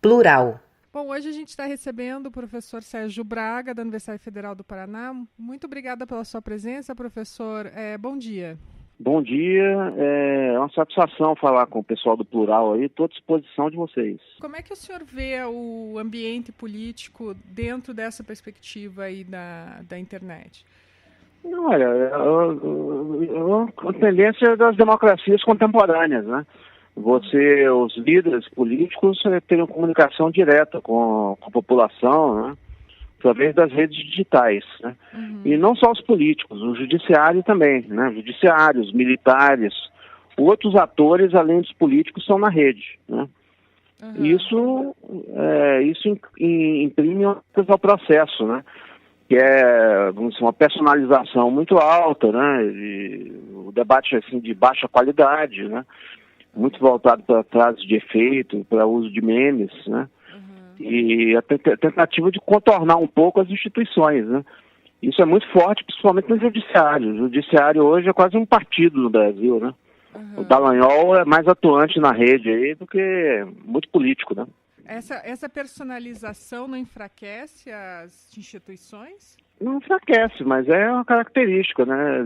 Plural. Bom, hoje a gente está recebendo o professor Sérgio Braga, da Universidade Federal do Paraná. Muito obrigada pela sua presença, professor. Bom dia. Bom dia, é uma satisfação falar com o pessoal do Plural aí, estou à disposição de vocês. Como é que o senhor vê o ambiente político dentro dessa perspectiva aí da internet? Olha, a tendência das democracias contemporâneas, né? Os líderes políticos terem comunicação direta com a população, né? Através das redes digitais, né? E não só os políticos, o judiciário também, né? Judiciários, militares, outros atores além dos políticos são na rede, né? Isso imprime ao processo, né? Que é, vamos dizer, uma personalização muito alta, né? O debate assim de baixa qualidade, né? Muito voltado para frases de efeito, para uso de memes, né? E a tentativa de contornar um pouco as instituições, né? Isso é muito forte, principalmente no judiciário. O judiciário hoje é quase um partido no Brasil, né? O Dallagnol é mais atuante na rede aí do que muito político, né? Essa personalização não enfraquece as instituições? Não enfraquece, mas é uma característica, né,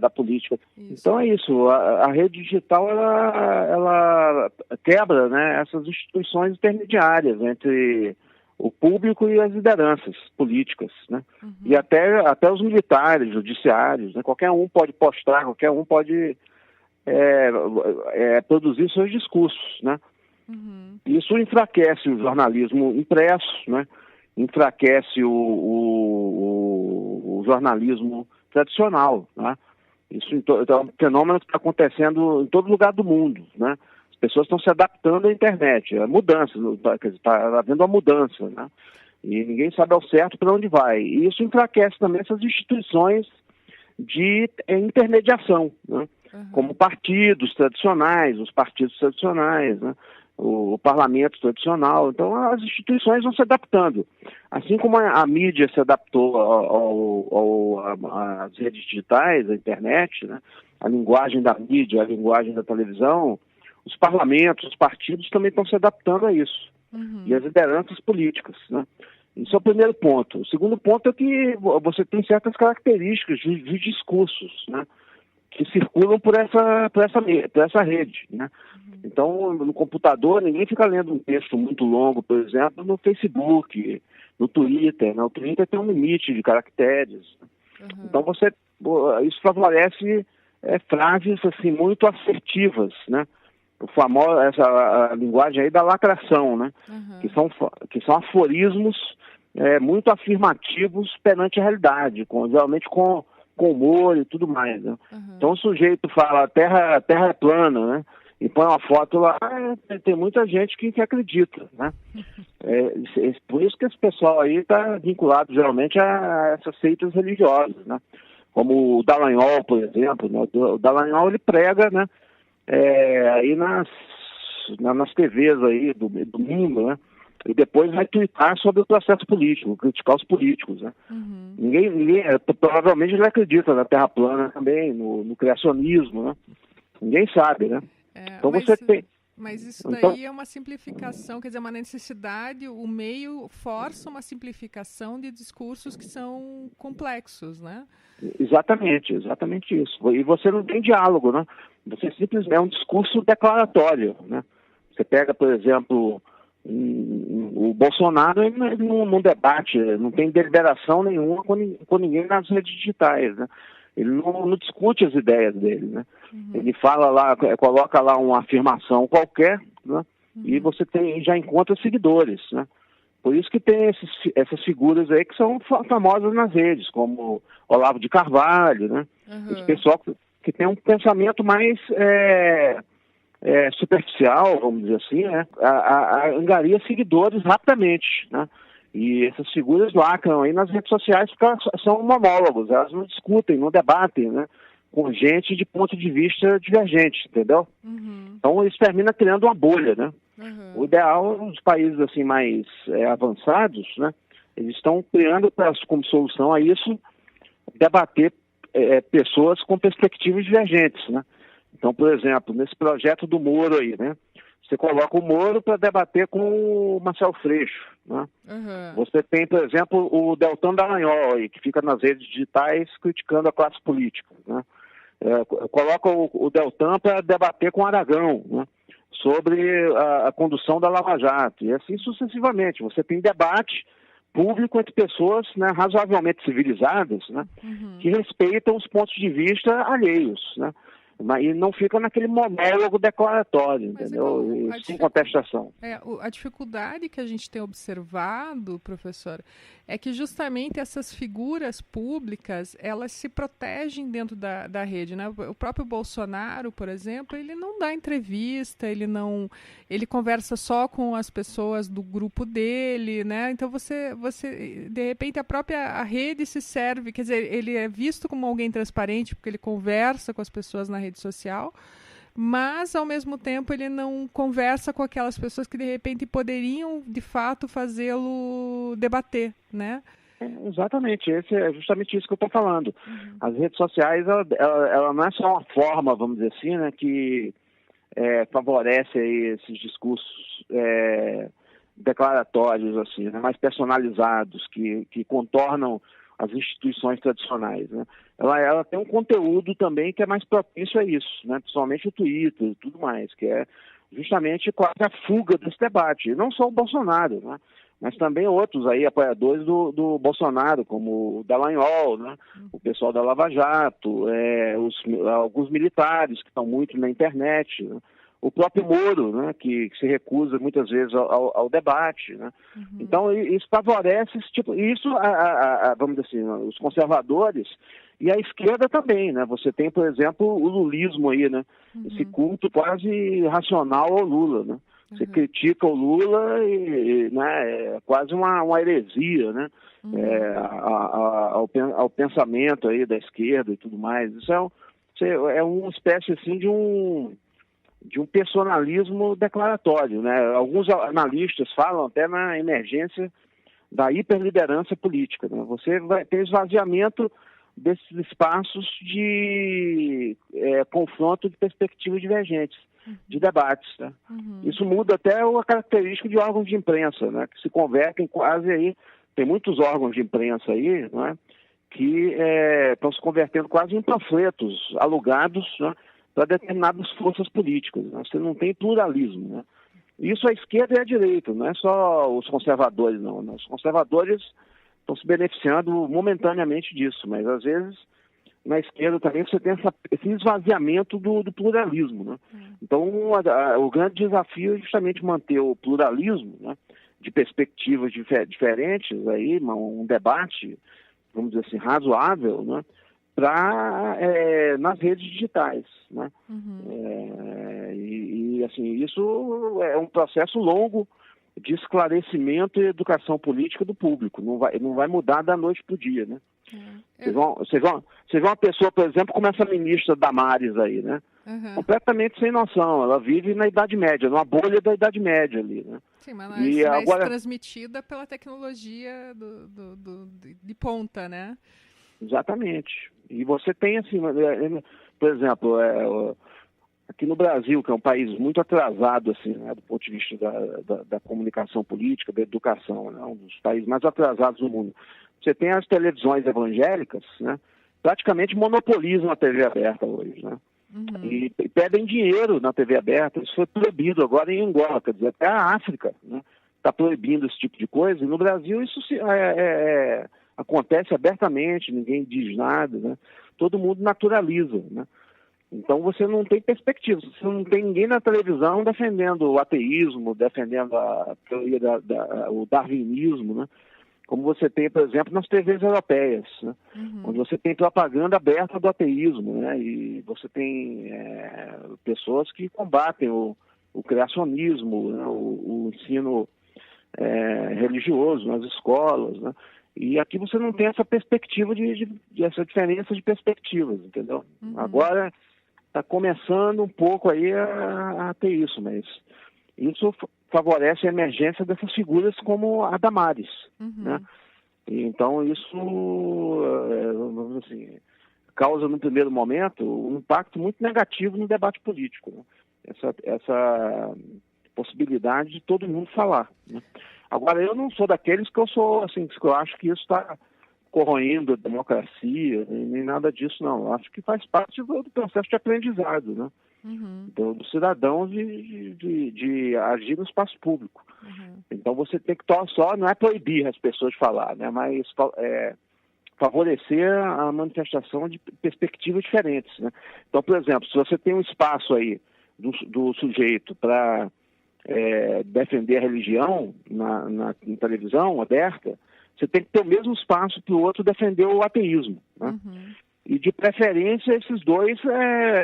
da política. Isso. Então é isso, a rede digital ela quebra, né, essas instituições intermediárias entre o público e as lideranças políticas, né? E até os militares, judiciários, né? Qualquer um pode postar, qualquer um pode produzir seus discursos, né? Isso enfraquece o jornalismo impresso, né? Enfraquece o jornalismo tradicional, né? Isso é um fenômeno que está acontecendo em todo lugar do mundo, né? As pessoas estão se adaptando à internet, é mudança, está havendo uma mudança, né? E ninguém sabe ao certo para onde vai. E isso enfraquece também essas instituições de intermediação, né? Como partidos tradicionais, os partidos tradicionais, né? O parlamento tradicional. Então as instituições vão se adaptando. Assim como a mídia se adaptou às redes digitais, à internet, né? A linguagem da mídia, a linguagem da televisão, os parlamentos, os partidos também estão se adaptando a isso. E as lideranças políticas, né? Isso é o primeiro ponto. O segundo ponto é que você tem certas características de discursos, né? Que circulam por essa rede, né? Então, no computador, ninguém fica lendo um texto muito longo, por exemplo, no Facebook, no Twitter, né? O Twitter tem um limite de caracteres. Então, isso favorece frases assim, muito assertivas, né? A linguagem aí da lacração, né? Que são aforismos muito afirmativos perante a realidade, geralmente com humor e tudo mais, né? Então o sujeito fala terra é plana, né? E põe uma foto lá, tem muita gente que acredita, né? Por isso que esse pessoal aí está vinculado geralmente a essas seitas religiosas, né? Como o Dallagnol, por exemplo, né? O Dallagnol ele prega, né? Aí nas TVs aí do domingo, né? E depois vai twittar sobre o processo político, criticar os políticos, né? Provavelmente ele acredita na Terra plana também, no criacionismo, né? Ninguém sabe, né? Então mas isso daí é uma simplificação, quer dizer, uma necessidade, o meio força uma simplificação de discursos que são complexos, né? Exatamente isso. E você não tem diálogo, né? Você simplesmente é um discurso declaratório, né? Você pega, por exemplo, o Bolsonaro, ele não debate, não tem deliberação nenhuma com ninguém nas redes digitais, né? Ele não discute as ideias dele, né? Ele fala lá, coloca lá uma afirmação qualquer, né? E você já encontra seguidores, né? Por isso que tem essas figuras aí que são famosas nas redes, como Olavo de Carvalho, né? Esse pessoal que tem um pensamento mais superficial, vamos dizer assim, né? Angaria seguidores rapidamente, né? E essas figuras lacram aí nas redes sociais porque elas são monólogos, elas não discutem, não debatem, né? Com gente de ponto de vista divergente, entendeu? Então isso termina criando uma bolha, né? O ideal, nos países assim mais avançados, né? Eles estão criando como solução a isso debater pessoas com perspectivas divergentes, né? Então, por exemplo, nesse projeto do Moro aí, né? Você coloca o Moro para debater com o Marcelo Freixo, né? Você tem, por exemplo, o Deltan Dallagnol, aí, que fica nas redes digitais criticando a classe política, né? Coloca o Deltan para debater com o Aragão, né, sobre a condução da Lava Jato, e assim sucessivamente. Você tem debate público entre pessoas, né, razoavelmente civilizadas, né, que respeitam os pontos de vista alheios, né, e não fica naquele monólogo declaratório, entendeu? Então, sem contestação. A dificuldade que a gente tem observado, professor, é que justamente essas figuras públicas, elas se protegem dentro da rede, né? O próprio Bolsonaro, por exemplo, ele não dá entrevista, ele conversa só com as pessoas do grupo dele, né? Então você de repente a rede se serve, quer dizer, ele é visto como alguém transparente porque ele conversa com as pessoas na rede social, mas ao mesmo tempo ele não conversa com aquelas pessoas que de repente poderiam de fato fazê-lo debater, né? Exatamente, é justamente isso que eu estou falando. As redes sociais, ela não é só uma forma, vamos dizer assim, né, que favorece aí esses discursos declaratórios, assim, né, mais personalizados, que contornam as instituições tradicionais, né? Ela tem um conteúdo também que é mais propício a isso, né? Principalmente o Twitter e tudo mais, que é justamente quase a fuga desse debate. E não só o Bolsonaro, né? Mas também outros aí, apoiadores do Bolsonaro, como o Dallagnol, né? O pessoal da Lava Jato, alguns militares que estão muito na internet, né? O próprio Moro, né, que se recusa muitas vezes ao debate, né? Então isso favorece esse tipo, isso vamos dizer assim, os conservadores e a esquerda também, né? Você tem, por exemplo, o lulismo aí, né? Esse culto quase racional ao Lula, né? Você critica o Lula e né, é quase uma heresia, né? Ao pensamento aí da esquerda e tudo mais. Isso é uma espécie assim de um personalismo declaratório, né? Alguns analistas falam até na emergência da hiperliderança política, né? Você vai ter esvaziamento desses espaços de confronto de perspectivas divergentes, de debates, né? Isso muda até a característica de órgãos de imprensa, né? Que se convertem quase aí, tem muitos órgãos de imprensa aí, né? Que estão se convertendo quase em panfletos alugados, né? Para determinadas forças políticas, né? Você não tem pluralismo, né? Isso a esquerda e a direita, não é só os conservadores, não. Os conservadores estão se beneficiando momentaneamente disso, mas às vezes na esquerda também você tem esse esvaziamento do pluralismo, né? Então o grande desafio é justamente manter o pluralismo, né, de perspectivas diferentes, aí, um debate, vamos dizer assim, razoável, né, nas redes digitais, né? Assim, isso é um processo longo de esclarecimento e educação política do público. Não vai mudar da noite para o dia, né? Você vê uma pessoa, por exemplo, como essa ministra Damares aí, né? Completamente sem noção. Ela vive na Idade Média, numa bolha da Idade Média ali, né? Sim, mas agora transmitida pela tecnologia de ponta, né? Exatamente. E você tem, assim, por exemplo, aqui no Brasil, que é um país muito atrasado, assim, né, do ponto de vista da comunicação política, da educação, né, um dos países mais atrasados do mundo. Você tem as televisões evangélicas, né, praticamente monopolizam a TV aberta hoje, né? E pedem dinheiro na TV aberta. Isso foi proibido agora em Angola, quer dizer, até a África, né, está proibindo esse tipo de coisa. E no Brasil isso acontece abertamente, ninguém diz nada, né? Todo mundo naturaliza, né? Então você não tem perspectiva, você não tem ninguém na televisão defendendo o ateísmo, defendendo a teoria o darwinismo, né? Como você tem, por exemplo, nas TVs europeias, né? Onde você tem propaganda aberta do ateísmo, né? E você tem pessoas que combatem o criacionismo, né? O ensino religioso nas escolas, né? E aqui você não tem essa perspectiva essa diferença de perspectivas, entendeu? Agora está começando um pouco aí a ter isso, mas isso favorece a emergência dessas figuras como a Damares, né? E então isso, vamos dizer assim, causa no primeiro momento um impacto muito negativo no debate político, né? possibilidade de todo mundo falar, né? Agora, eu não sou daqueles que eu sou, assim, que eu acho que isso está corroendo a democracia, nem nada disso, não. Eu acho que faz parte do processo de aprendizado, né? Do cidadão de agir no espaço público. Então, você tem que só, não é proibir as pessoas de falar, né? Mas favorecer a manifestação de perspectivas diferentes, né? Então, por exemplo, se você tem um espaço aí do sujeito para defender a religião na televisão aberta, você tem que ter o mesmo espaço para o outro defender o ateísmo, né? E, de preferência, esses dois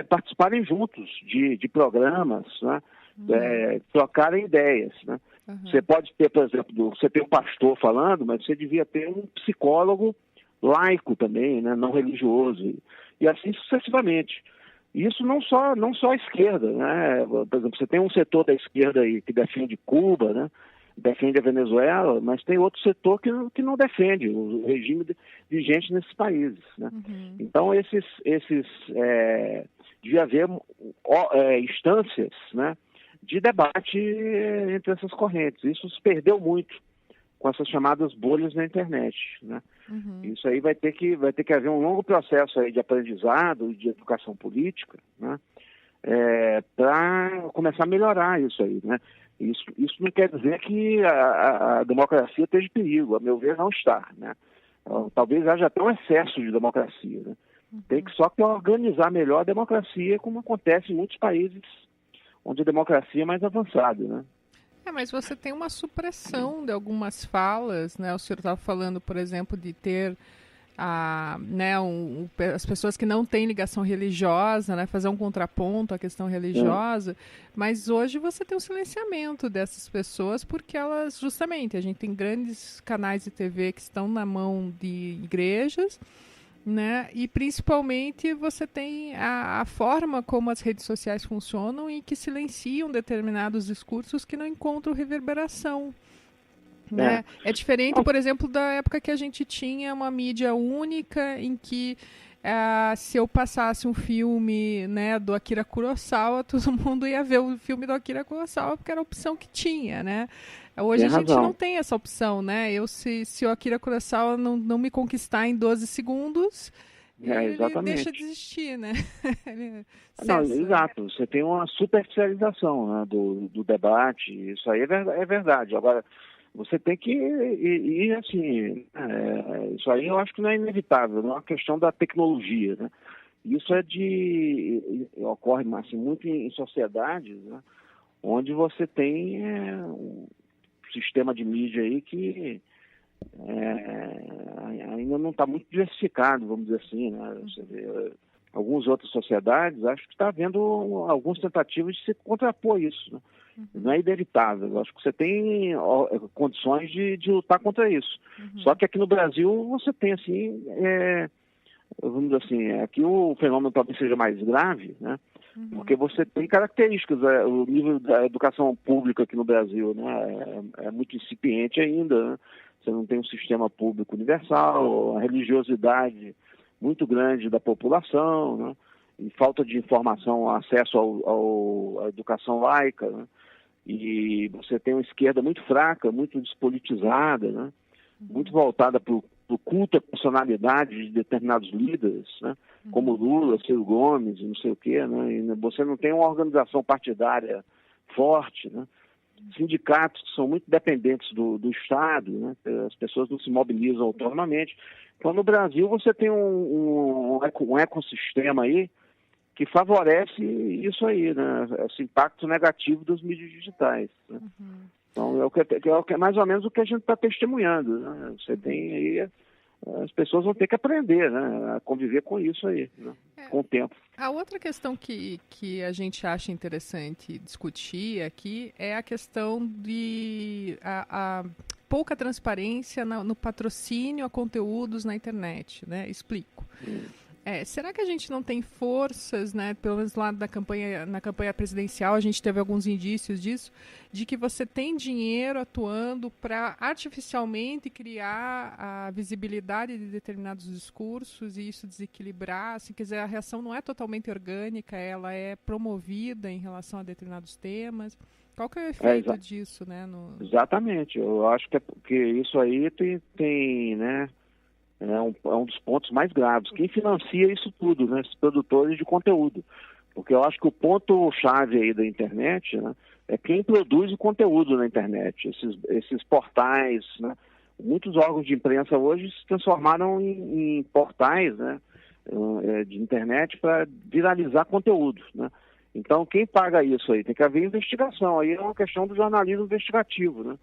participarem juntos de programas, né? Trocarem ideias, né? Você pode ter, por exemplo, você tem um pastor falando, mas você devia ter um psicólogo laico também, né? Não religioso, e assim sucessivamente. Isso não só a esquerda, né? Por exemplo, você tem um setor da esquerda aí que defende Cuba, né? Defende a Venezuela, mas tem outro setor que não defende o regime vigente nesses países, né? Então, devia haver instâncias, né, de debate entre essas correntes. Isso se perdeu muito com essas chamadas bolhas na internet, né? Isso aí vai ter que haver um longo processo aí de aprendizado e de educação política, né, para começar a melhorar isso aí, né? Isso não quer dizer que a democracia esteja em perigo, a meu ver não está, né? Talvez haja até um excesso de democracia, né? Tem que só organizar melhor a democracia, como acontece em muitos países onde a democracia é mais avançada, né? Mas você tem uma supressão de algumas falas, né? O senhor estava falando, por exemplo, de ter as pessoas que não têm ligação religiosa, né? Fazer um contraponto à questão religiosa, mas hoje você tem um silenciamento dessas pessoas porque elas, justamente, a gente tem grandes canais de TV que estão na mão de igrejas, né? E principalmente você tem a forma como as redes sociais funcionam e que silenciam determinados discursos que não encontram reverberação, né? É diferente, por exemplo, da época que a gente tinha uma mídia única em que se eu passasse um filme, né, do Akira Kurosawa, todo mundo ia ver o filme do Akira Kurosawa porque era a opção que tinha, né? Hoje a gente não tem essa opção, né? Se o Akira Kurosawa não me conquistar em 12 segundos, ele deixa de existir, né? Exato. Você tem uma superficialização, né, do debate. Isso aí é verdade. Agora, você tem que ir assim, isso aí eu acho que não é inevitável, não é uma questão da tecnologia, né? Isso ocorre assim, muito em sociedades, né, onde você tem um sistema de mídia aí que ainda não está muito diversificado, vamos dizer assim, né? Você vê, algumas outras sociedades, acho que está havendo algumas tentativas de se contrapor isso, né? Não é inevitável. Acho que você tem condições de lutar contra isso. Só que aqui no Brasil você tem, assim, vamos dizer assim, aqui o fenômeno talvez seja mais grave, né? Porque você tem características. O nível da educação pública aqui no Brasil, né, é muito incipiente ainda, né? Você não tem um sistema público universal, a religiosidade muito grande da população, né? E falta de informação, acesso à educação laica, né? E você tem uma esquerda muito fraca, muito despolitizada, né? Muito voltada para o culto à personalidade de determinados líderes, né? Como Lula, Ciro Gomes, não sei o quê, né? E você não tem uma organização partidária forte, né? Sindicatos que são muito dependentes do Estado, né? As pessoas não se mobilizam autonomamente. Então, no Brasil, você tem um ecossistema aí que favorece isso aí, né? Esse impacto negativo das mídias digitais, né? Então, é mais ou menos o que a gente está testemunhando, né? Você tem aí, as pessoas vão ter que aprender, né, a conviver com isso aí, né, com o tempo. A outra questão que a gente acha interessante discutir aqui é a questão de a pouca transparência no patrocínio a conteúdos na internet, né? Explico. Será que a gente não tem forças, né, pelo menos lá na campanha presidencial, a gente teve alguns indícios disso, de que você tem dinheiro atuando para artificialmente criar a visibilidade de determinados discursos e isso desequilibrar? Assim, quer dizer, a reação não é totalmente orgânica, ela é promovida em relação a determinados temas. Qual que é o efeito disso, né? Exatamente. Eu acho que é porque isso aí tem né, é um dos pontos mais graves. Quem financia isso tudo, né? Esses produtores de conteúdo. Porque eu acho que o ponto-chave aí da internet, né, é quem produz o conteúdo na internet. Esses portais, né? Muitos órgãos de imprensa hoje se transformaram em portais, né, de internet para viralizar conteúdo, né? Então, quem paga isso aí? Tem que haver investigação. Aí é uma questão do jornalismo investigativo, né?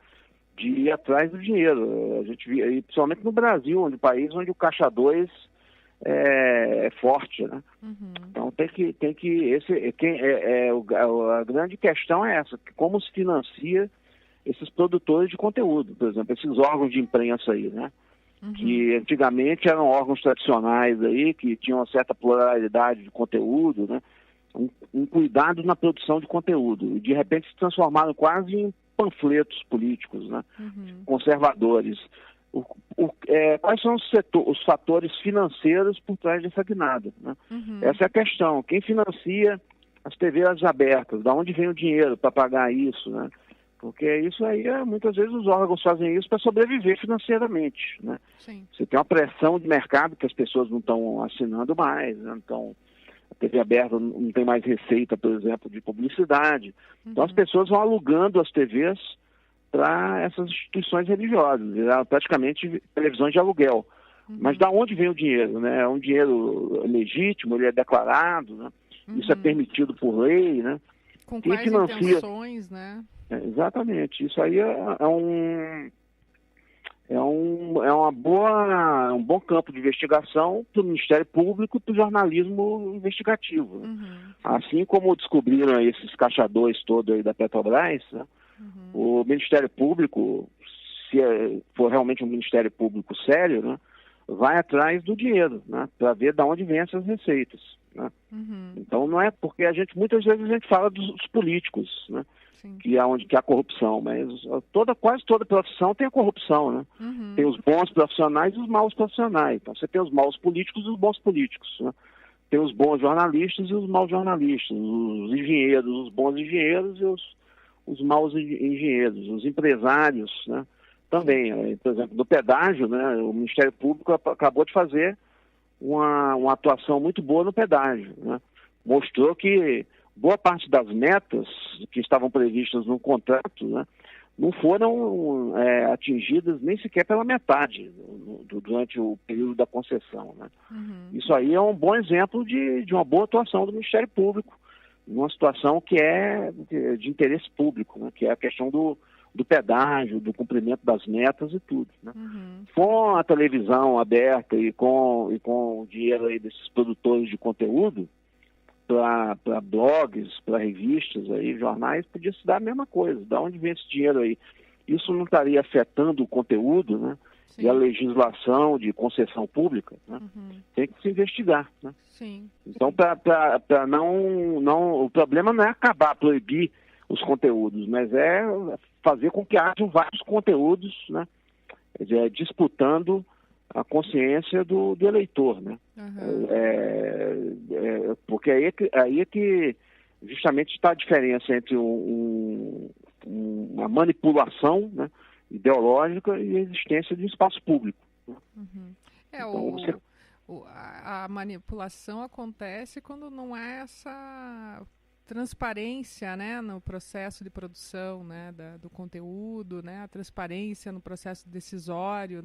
De ir atrás do dinheiro. A gente vê, principalmente no Brasil, onde país onde o caixa 2 é forte, né? Uhum. Então a grande questão é essa: como se financia esses produtores de conteúdo, por exemplo, esses órgãos de imprensa aí, né? Uhum. Que antigamente eram órgãos tradicionais aí, que tinham uma certa pluralidade de conteúdo, né? Um cuidado na produção de conteúdo. E de repente se transformaram quase em panfletos políticos, né? Uhum. Conservadores. Quais são os fatores financeiros por trás dessa guinada, né? Uhum. Essa é a questão. Quem financia as TVs abertas? Da onde vem o dinheiro para pagar isso, né? Porque isso aí, muitas vezes os órgãos fazem isso para sobreviver financeiramente, né? Sim. Você tem uma pressão de mercado que as pessoas não estão assinando mais, né? Então, a TV aberta não tem mais receita, por exemplo, de publicidade. Então, as pessoas vão alugando as TVs para essas instituições religiosas, praticamente televisões de aluguel. Mas da onde vem o dinheiro, né? É um dinheiro legítimo, ele é declarado, né? Isso é permitido por lei, né? Com Quem quais financia... intenções, né? Exatamente. Isso aí é um bom campo de investigação para o Ministério Público e para o jornalismo investigativo, né? Uhum. Assim como descobriram aí esses caixadores todos aí da Petrobras, né? O Ministério Público, se for realmente um Ministério Público sério, né, vai atrás do dinheiro, né, para ver de onde vêm essas receitas, né? Então não é porque muitas vezes a gente fala dos políticos, né? Sim. Que é onde que há corrupção, mas quase toda profissão tem a corrupção, né? Tem os bons profissionais e os maus profissionais. Então você tem os maus políticos e os bons políticos, né? Tem os bons jornalistas e os maus jornalistas, os engenheiros, os bons engenheiros e os maus engenheiros, os empresários, né? Também, por exemplo, no pedágio, né? O Ministério Público acabou de fazer uma atuação muito boa no pedágio, né? Mostrou que boa parte das metas que estavam previstas no contrato, né, não foram atingidas nem sequer pela metade durante o período da concessão, né? Isso aí é um bom exemplo de uma boa atuação do Ministério Público, numa situação que é de interesse público, né, que é a questão do pedágio, do cumprimento das metas e tudo, né? Com a televisão aberta e com o dinheiro aí desses produtores de conteúdo, para blogs, para revistas, aí, jornais, podia se dar a mesma coisa. Da onde vem esse dinheiro aí? Isso não estaria afetando o conteúdo, né? Sim. E a legislação de concessão pública, né? Tem que se investigar, né? Sim. Então, para não... O problema não é acabar, proibir os conteúdos, mas é fazer com que hajam vários conteúdos, né? Disputando a consciência do eleitor, né? Porque aí é que justamente está a diferença entre uma manipulação, né, ideológica e a existência de um espaço público, né? Então, a manipulação acontece quando não há essa transparência, né, no processo de produção, né, do conteúdo, né, a transparência no processo decisório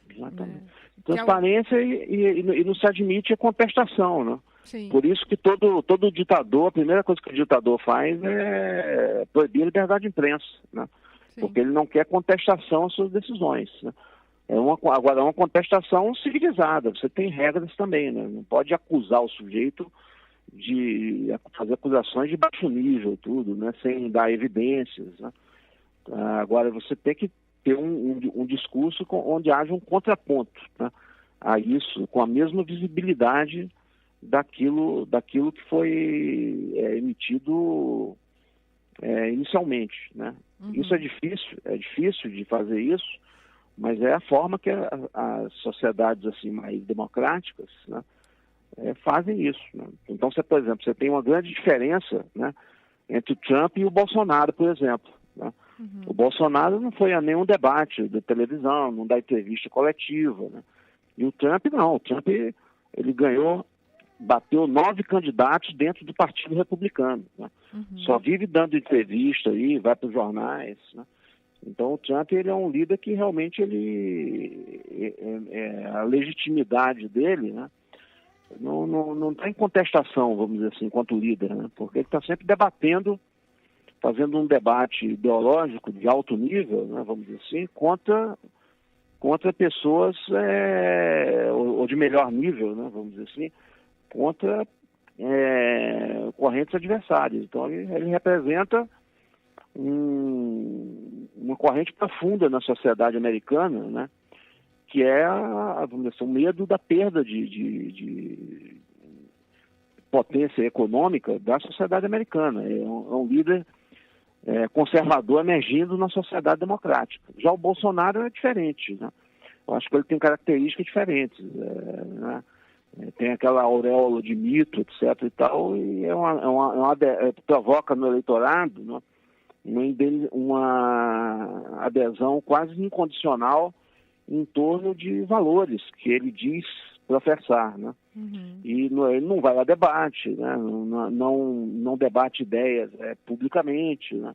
exatamente. né? Transparência e não se admite a contestação, né? Sim. Por isso que todo ditador, a primeira coisa que o ditador faz é proibir a liberdade de imprensa, né? Porque ele não quer contestação às suas decisões, né? Agora, é uma contestação civilizada, você tem regras também, né? Não pode acusar o sujeito de fazer acusações de baixo nível, tudo, né? Sem dar evidências, né? Agora, você tem que ter um discurso onde haja um contraponto, né, a isso, com a mesma visibilidade daquilo que foi emitido inicialmente, né? Isso é difícil de fazer isso, mas é a forma que as sociedades assim mais democráticas, né, fazem isso, né? Então, por exemplo, você tem uma grande diferença, né, entre o Trump e o Bolsonaro, por exemplo, né? O Bolsonaro não foi a nenhum debate de televisão, não dá entrevista coletiva, né? E o Trump não. O Trump, ele bateu 9 candidatos dentro do Partido Republicano, né? Só vive dando entrevista aí, vai para os jornais, né? Então o Trump, ele é um líder que realmente a legitimidade dele, né, não está em contestação, vamos dizer assim, enquanto líder, né? Porque ele está sempre debatendo, fazendo um debate ideológico de alto nível, né, vamos dizer assim, contra pessoas ou de melhor nível, né, vamos dizer assim, contra correntes adversárias. Então ele representa uma corrente profunda na sociedade americana, né, que é vamos dizer, o medo da perda de potência econômica da sociedade americana. É um líder conservador emergindo na sociedade democrática. Já o Bolsonaro é diferente, né? Eu acho que ele tem características diferentes, né? Tem aquela auréola de mito, etc. e tal, e provoca no eleitorado, né, uma adesão quase incondicional em torno de valores que ele diz professar, né? E ele não vai a debate, né? Não debate ideias publicamente, né?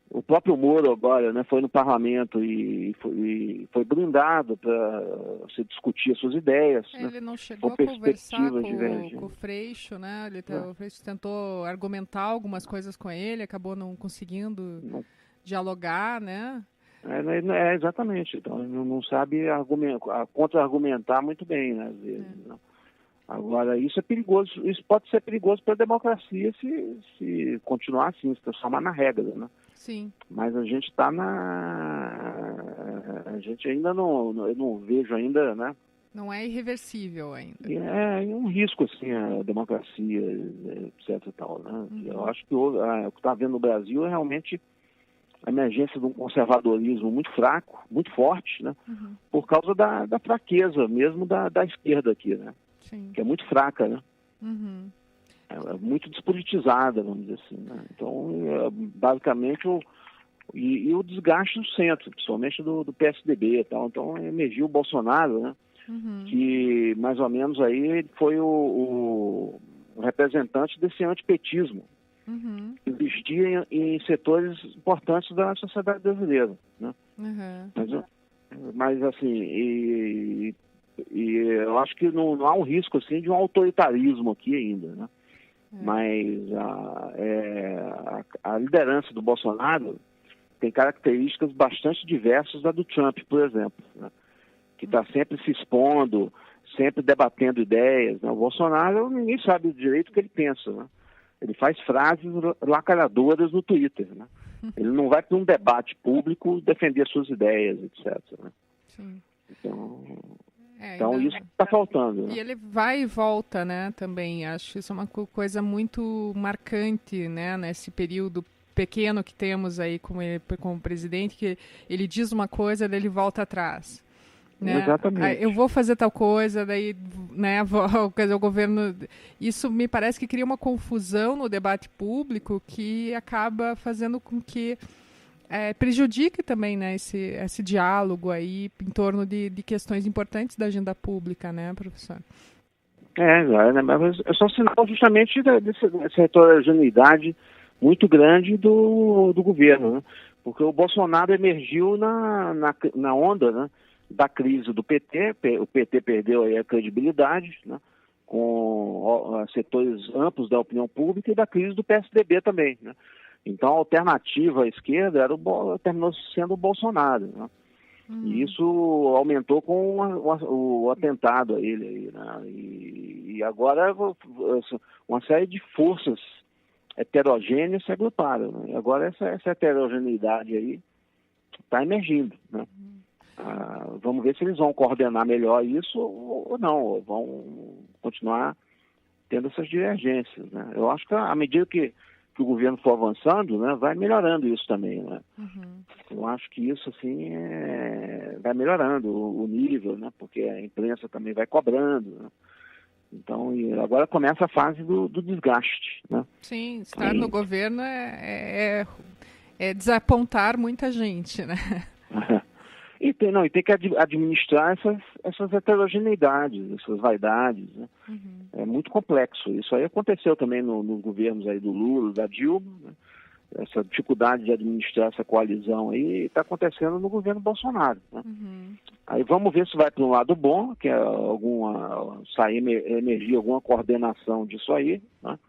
O próprio Moro agora, né, foi no parlamento e foi blindado para se discutir as suas ideias. Ele né? não chegou a conversar com o Freixo, né? O Freixo tentou argumentar algumas coisas com ele, acabou não conseguindo dialogar, né? Exatamente. Então, ele não sabe contra-argumentar muito bem, né, às vezes. Né? Agora, isso é perigoso. Isso pode ser perigoso para a democracia se continuar assim, se transformar na regra, né? Sim. Mas a gente está a gente ainda eu não vejo ainda, né? Não é irreversível ainda. É um risco, assim, a democracia, etc e tal, né? Eu acho que o que está vendo no Brasil é realmente a emergência de um conservadorismo muito fraco, muito forte, né? Por causa da fraqueza mesmo da esquerda aqui, né? Sim. Que é muito fraca, né? É muito despolitizada, vamos dizer assim, né? Então, basicamente, o desgaste do centro, principalmente do PSDB e tal. Então, emergiu o Bolsonaro, né? Que, mais ou menos, aí ele foi o representante desse antipetismo que existia em setores importantes da sociedade brasileira, né? Mas, assim, eu acho que não há um risco, assim, de um autoritarismo aqui ainda, né? Mas a liderança do Bolsonaro tem características bastante diversas da do Trump, por exemplo, né? Que está sempre se expondo, sempre debatendo ideias, né? O Bolsonaro, ninguém sabe direito o que ele pensa, né? Ele faz frases lacradoras no Twitter, né? Ele não vai para um debate público defender suas ideias, etc. Né? Sim. Então isso está faltando. Né? E ele vai e volta, né, também. Acho isso uma coisa muito marcante, né, nesse período pequeno que temos aí como presidente, que ele diz uma coisa, daí ele volta atrás. Né? Exatamente. Eu vou fazer tal coisa, daí, né, o governo... Isso me parece que cria uma confusão no debate público que acaba fazendo com que prejudique também, né, esse diálogo aí em torno de questões importantes da agenda pública, né, professor? Mas é só sinal justamente dessa heterogeneidade muito grande do governo, né? Porque o Bolsonaro emergiu na onda, né, da crise do PT, o PT perdeu aí a credibilidade, né, com setores amplos da opinião pública, e da crise do PSDB também, né? Então, a alternativa à esquerda terminou sendo o Bolsonaro, né? E isso aumentou com o atentado a ele aí, né? E agora uma série de forças heterogêneas se agruparam, né? E agora essa heterogeneidade aí está emergindo, né? Vamos ver se eles vão coordenar melhor isso ou não, ou vão continuar tendo essas divergências, né? Eu acho que à medida que o governo for avançando, né, vai melhorando isso também, né? Eu acho que isso, assim, vai melhorando o nível, né? Porque a imprensa também vai cobrando, né? Então, agora começa a fase do desgaste, né? Sim, estar no governo é desapontar muita gente, né? E tem que administrar essas heterogeneidades, essas vaidades, né? É muito complexo. Isso aí aconteceu também nos governos aí do Lula, da Dilma, né? Essa dificuldade de administrar essa coalizão aí está acontecendo no governo Bolsonaro, né? Aí vamos ver se vai para um lado bom, que é emergir alguma coordenação disso aí, né?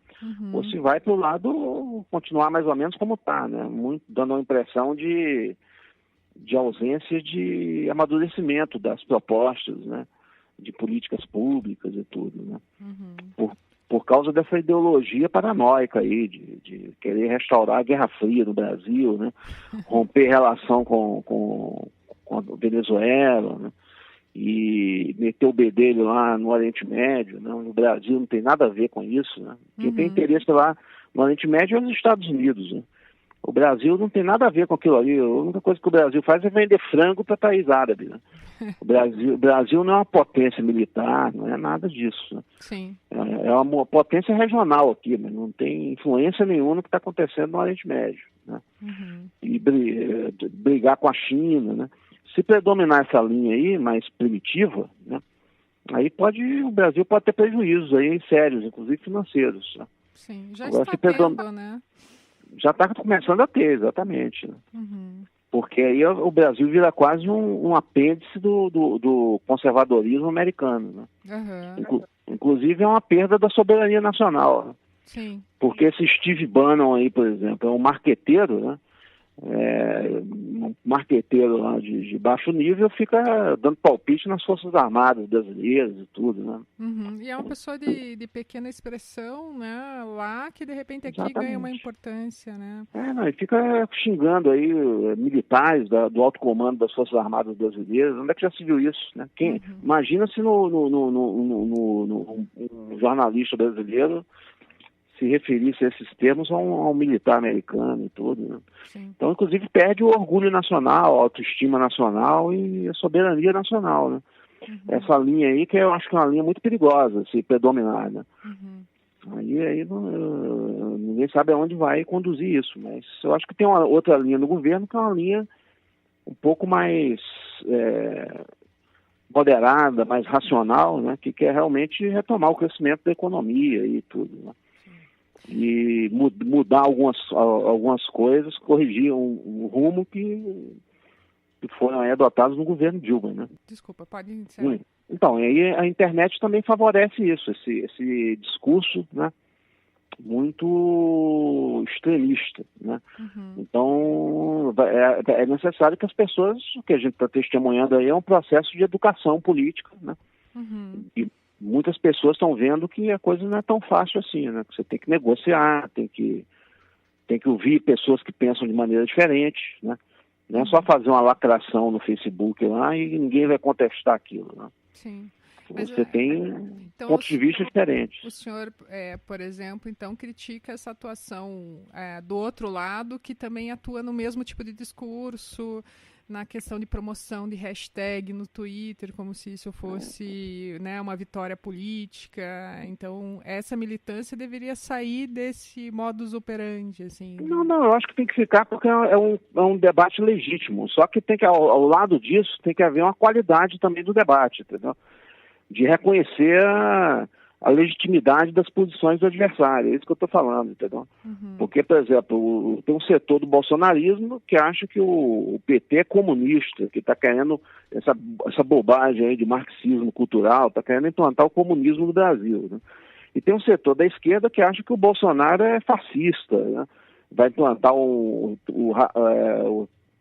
Ou se vai para o lado continuar mais ou menos como está, né? Dando a impressão de ausência de amadurecimento das propostas, né? De políticas públicas e tudo, né? Por causa dessa ideologia paranoica aí, de querer restaurar a Guerra Fria no Brasil, né? Romper relação com a Venezuela, né? E meter o bedelho lá no Oriente Médio, né? No Brasil não tem nada a ver com isso, né? Quem tem interesse lá no Oriente Médio é os Estados Unidos, né? O Brasil não tem nada a ver com aquilo ali. A única coisa que o Brasil faz é vender frango para país árabe, né? O Brasil não é uma potência militar, não é nada disso, né? Sim. É uma potência regional aqui, mas não tem influência nenhuma no que está acontecendo no Oriente Médio, né? E brigar com a China, né? Se predominar essa linha aí, mais primitiva, né? Aí o Brasil pode ter prejuízos aí sérios, inclusive financeiros, né? Sim, já está tendo, né? Já está começando a ter, exatamente, né? Porque aí o Brasil vira quase um apêndice do conservadorismo americano, né? Inclusive é uma perda da soberania nacional, né? Sim. Porque esse Steve Bannon aí, por exemplo, é um marqueteiro, né? Um marqueteiro lá de baixo nível, fica dando palpite nas Forças Armadas brasileiras e tudo, né? E é uma pessoa de pequena expressão, né? Lá que de repente aqui Exatamente. ganha uma importância, né? E fica xingando aí militares do alto comando das Forças Armadas brasileiras. Onde é que já se viu isso, né? Imagina se um jornalista brasileiro se referisse a esses termos a um militar americano e tudo, né? Então, inclusive, perde o orgulho nacional, a autoestima nacional e a soberania nacional, né? Essa linha aí, que eu acho que é uma linha muito perigosa, se predominar, né? Aí ninguém sabe aonde vai conduzir isso, mas eu acho que tem uma outra linha no governo, que é uma linha um pouco mais moderada, mais racional, né? Que quer realmente retomar o crescimento da economia e tudo, né? E mudar algumas coisas, corrigir um rumo que foram adotados no governo Dilma, né? Desculpa, pode iniciar. Então, aí a internet também favorece isso, esse discurso, né? Muito extremista, né? Então, é necessário que as pessoas, o que a gente está testemunhando aí é um processo de educação política, né? E muitas pessoas estão vendo que a coisa não é tão fácil assim, né? Que você tem que negociar, tem que ouvir pessoas que pensam de maneira diferente, né? Não é só fazer uma lacração no Facebook lá e ninguém vai contestar aquilo, né? Sim. Você tem pontos de vista diferentes. O senhor, por exemplo, então critica essa atuação do outro lado, que também atua no mesmo tipo de discurso, na questão de promoção de hashtag no Twitter, como se isso fosse, né, uma vitória política. Então, essa militância deveria sair desse modus operandi, assim. Não, eu acho que tem que ficar porque é um debate legítimo. Só que tem que, ao lado disso, tem que haver uma qualidade também do debate, entendeu? De reconhecer a legitimidade das posições do adversário. É isso que eu estou falando, entendeu? Porque, por exemplo, tem um setor do bolsonarismo que acha que o PT é comunista, que está querendo essa bobagem aí de marxismo cultural, está querendo implantar o comunismo no Brasil, né? E tem um setor da esquerda que acha que o Bolsonaro é fascista, né? Vai implantar o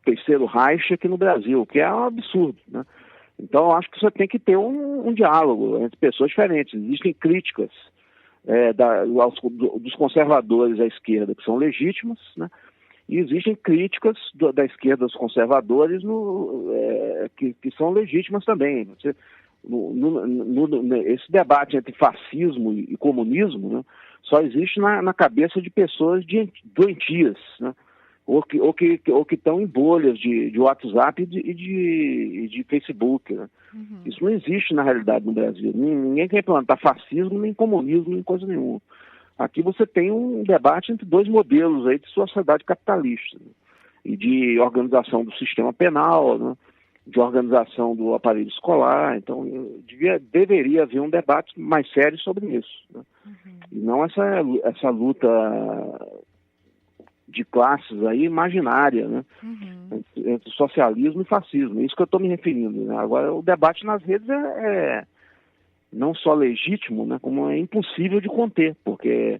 terceiro Reich aqui no Brasil, que é um absurdo, né? Então, eu acho que você tem que ter um diálogo entre pessoas diferentes. Existem críticas dos conservadores à esquerda que são legítimas, né? E existem críticas da esquerda dos conservadores que são legítimas também. Esse debate entre fascismo e comunismo, né, só existe na cabeça de pessoas doentias, né? Ou que estão em bolhas de WhatsApp e de Facebook, né? Isso não existe na realidade no Brasil. Ninguém quer implantar fascismo, nem comunismo, nem coisa nenhuma. Aqui você tem um debate entre dois modelos aí de sociedade capitalista, né? E de organização do sistema penal, né? De organização do aparelho escolar. Então, deveria haver um debate mais sério sobre isso, né? E não essa luta de classes aí imaginária, né? Entre socialismo e fascismo. É isso que eu estou me referindo, né? Agora, o debate nas redes é não só legítimo, né, como é impossível de conter, porque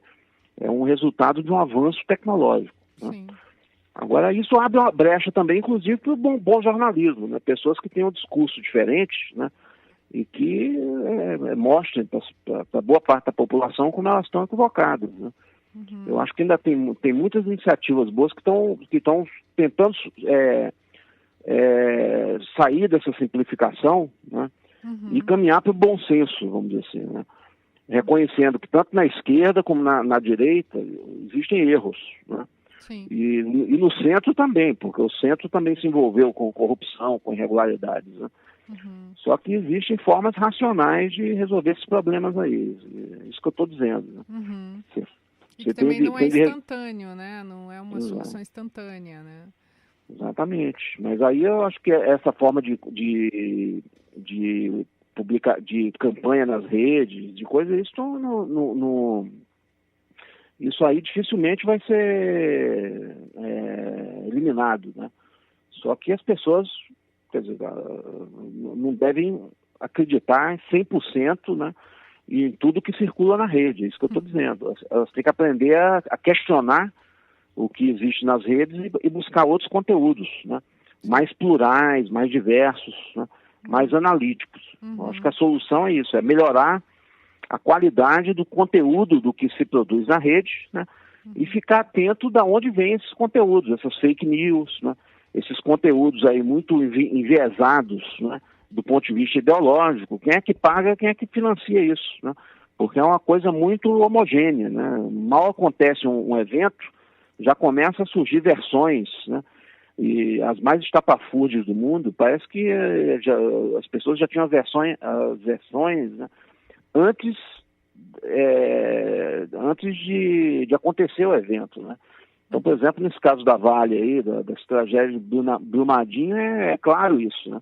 é um resultado de um avanço tecnológico, né? Agora, isso abre uma brecha também, inclusive, para o bom jornalismo, né? Pessoas que têm um discurso diferente, né? E que mostrem para boa parte da população como elas estão equivocadas, né? Eu acho que ainda tem muitas iniciativas boas que estão tentando sair dessa simplificação, né? E caminhar para o bom senso, vamos dizer assim, né? Reconhecendo que tanto na esquerda como na direita existem erros, né? E no centro também, porque o centro também se envolveu com corrupção, com irregularidades, né? Só que existem formas racionais de resolver esses problemas aí. É isso que eu estou dizendo, né? E que também não é instantâneo, né? Não é uma solução instantânea, né? Exatamente. Mas aí eu acho que essa forma de campanha nas redes, de coisas, isso aí dificilmente vai ser eliminado, né? Só que as pessoas, quer dizer, não devem acreditar 100%, né, em tudo que circula na rede. É isso que eu estou dizendo. Elas têm que aprender a questionar o que existe nas redes e buscar outros conteúdos, né, mais plurais, mais diversos, né, mais analíticos. Eu acho que a solução é isso, é melhorar a qualidade do conteúdo do que se produz na rede, né, e ficar atento de onde vêm esses conteúdos, essas fake news, né, esses conteúdos aí muito enviesados, né, do ponto de vista ideológico. Quem é que paga, quem é que financia isso, né? Porque é uma coisa muito homogênea, né? Mal acontece um evento, já começa a surgir versões, né? E as mais estapafúrdias do mundo, parece que as pessoas já tinham as versões, né, antes de acontecer o evento, né? Então, por exemplo, nesse caso da Vale aí, das tragédias de Brumadinho, é claro isso, né?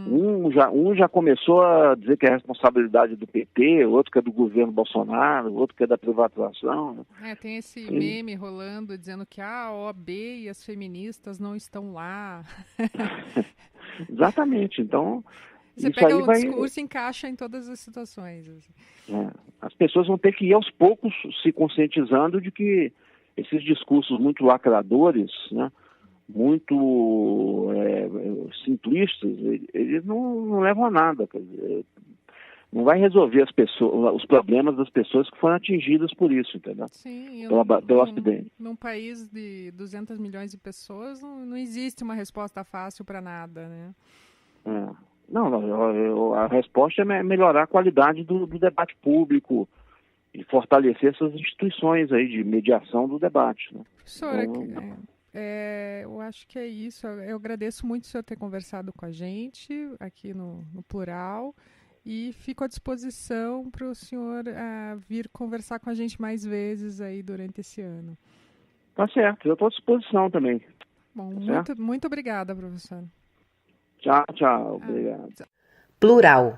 Um já começou a dizer que é responsabilidade do PT, outro que é do governo Bolsonaro, outro que é da privatização, né? Tem esse meme rolando dizendo que a OAB e as feministas não estão lá. Exatamente, então... Você pega o discurso e encaixa em todas as situações. Assim. As pessoas vão ter que ir aos poucos se conscientizando de que esses discursos muito lacradores, né, muito simplistas, eles não levam a nada. Quer dizer, não vai resolver os problemas das pessoas que foram atingidas por isso, entendeu? Sim, pelo acidente. Num país de 200 milhões de pessoas, não existe uma resposta fácil para nada, né? Não, a resposta é melhorar a qualidade do debate público e fortalecer essas instituições aí de mediação do debate, né? Professora, eu acho que é isso. Eu agradeço muito o senhor ter conversado com a gente aqui no Plural e fico à disposição para o senhor vir conversar com a gente mais vezes aí durante esse ano. Tá certo, eu estou à disposição também. Bom, muito obrigada, professora. Tchau, obrigado. Plural.